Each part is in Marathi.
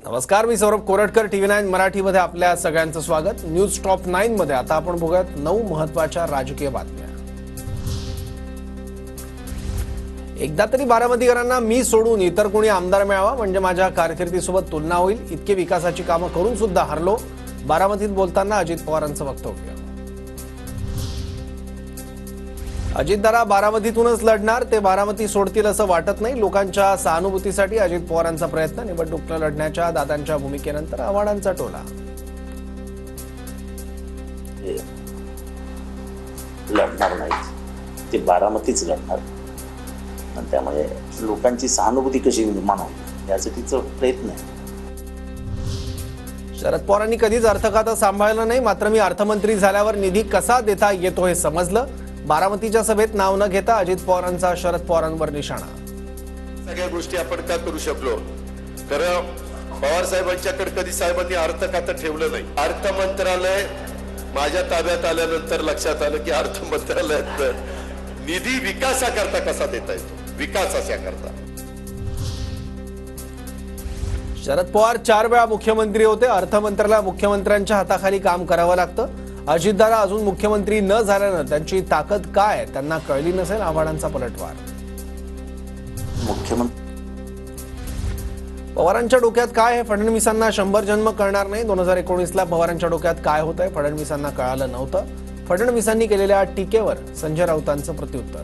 नमस्कार, मी सौरभ कोरटकर. TV9 मराठीमध्ये आपल्या सगळ्यांचं स्वागत. न्यूज टॉप 9 मध्ये आता आपण बघूयात 9 महत्त्वाच्या राजकीय बातम्या. एकदा तरी बारामतीकरांना मी सोडून इतर कोणी आमदार मिळावा म्हणजे माझ्या कारकिर्दीसोबत तुलना होईल. इतके विकासाची कामं करून सुद्धा हरलो. बारामतीत बोलताना अजित पवारांचं वक्तव्य. अजितदादा बारामतीतूनच लढणार, ते बारामती सोडतील असं वाटत नाही. लोकांच्या सहानुभूतीसाठी अजित पवारांचा प्रयत्न. निवडणूक लढण्याच्या दादांच्या भूमिकेनंतर आव्हानांचा टोला. लढणार नाही, ते बारामतीच लढणार आणि त्यामुळे लोकांची सहानुभूती कशी निर्माण होईल यासाठीचा प्रयत्न आहे. शरद पवारांनी कधीच अर्थखातं सांभाळलं नाही, मात्र मी अर्थमंत्री झाल्यावर निधी कसा देता येतो हे समजलं. बारामतीच्या सभेत नाव न घेता अजित पवारांचा शरद पवारांवर निशाणा. सगळ्या गोष्टी आपण का करू शकलो? कारण पवार साहेबांच्याकडे कधी साहेबांनी अर्थ खातं ठेवलं नाही. अर्थ मंत्रालय माझ्या ताब्यात आल्यानंतर लक्षात आलं की अर्थ मंत्रालयात निधी विकासाकरता कसा देता येतो, विकासाच्या करता. शरद पवार 4 वेळा मुख्यमंत्री होते. अर्थमंत्र्याला मुख्यमंत्र्यांच्या हाताखाली काम करावं लागतं. अजितदादा अजून मुख्यमंत्री न झाल्यानं त्यांची ताकद काय त्यांना कळली नसेल. आव्हानांचा पलटवार. मुख्यमंत्री पवारांच्या डोक्यात काय आहे? फडणवीसांना 100 जन्म कळणार नाही. 2019ला पवारांच्या डोक्यात काय होतंय फडणवीसांना कळालं नव्हतं. फडणवीसांनी केलेल्या टीकेवर संजय राऊतांचं प्रत्युत्तर.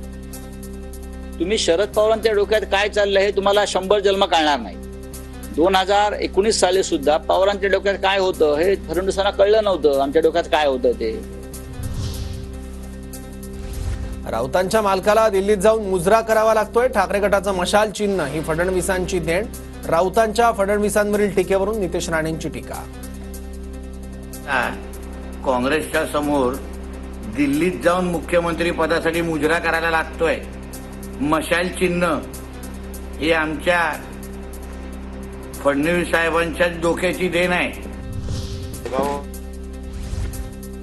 तुम्ही शरद पवारांच्या डोक्यात काय चाललंय हे तुम्हाला 100 जन्म कळणार नाही. 2019 साली सुद्धा पवारांच्या डोक्यात काय होतं हे फडणवीसांना कळलं नव्हतं. आमच्या डोक्यात काय होतं ते. राऊतांच्या मालकाला दिल्लीत जाऊन मुजरा करावा लागतोय. ठाकरे गटाचं मशाल चिन्ह ही फडणवीसांची देण. राऊतांच्या फडणवीसांवरील टीकेवरून नितेश राणेंची टीका. काँग्रेसच्या समोर दिल्लीत जाऊन मुख्यमंत्री पदासाठी मुजरा करायला लागतोय. मशाल चिन्ह हे आमच्या फडणवीस साहेबांच्याच डोक्याची देण आहे.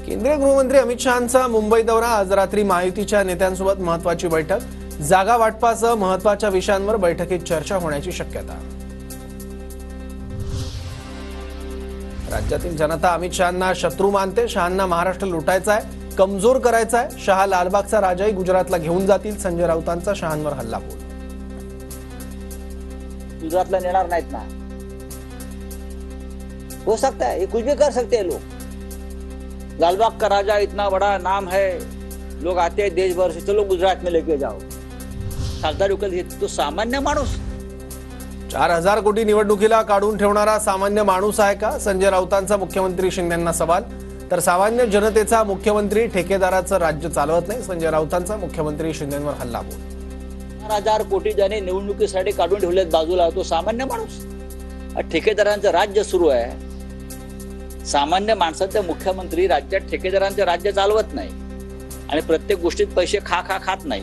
केंद्रीय गृहमंत्री अमित शहांचा मुंबई दौरा. आज रात्री महायुतीच्या नेत्यांसोबत महत्वाची बैठक. जागा वाटपासह महत्वाच्या विषयांवर बैठकीत चर्चा होण्याची शक्यता. राज्यातील जनता अमित शहांना शत्रू मानते. शहांना महाराष्ट्र लुटायचा आहे, कमजोर करायचा आहे. शहा लालबागचा राजाही गुजरातला घेऊन जातील. संजय राऊतांचा शहांवर हल्लाबोल. गुजरातला नेणार नाहीत ना. हो सकता है, ये कुछ भी कर सकते हैं लोग. लालबाग का राजा इतना बड़ा नाम है, लोग आते हैं देश भर से, चलो गुजरात में लेके जाओ. खासदार तो सामान्य माणूस 4000 कोटी निवडणुकीला काढून ठेवणारा सामान्य माणूस आहे का? संजय राऊतांचा मुख्यमंत्री शिंदेंना सवाल. तर सामान्य जनतेचा मुख्यमंत्री ठेकेदाराचं राज्य चालवत नाही. संजय राऊतांचा मुख्यमंत्री शिंदेंवर हल्लाबोल. 4000 कोटी ज्याने निवडणुकीसाठी काढून ठेवलेत बाजूला, तो सामान्य माणूस. ठेकेदारांचं राज्य सुरू आहे. सामान्य माणसाचे मुख्यमंत्री राज्यात ठेकेदारांचे राज्य चालवत नाही आणि प्रत्येक गोष्टीत पैसे खात नाही.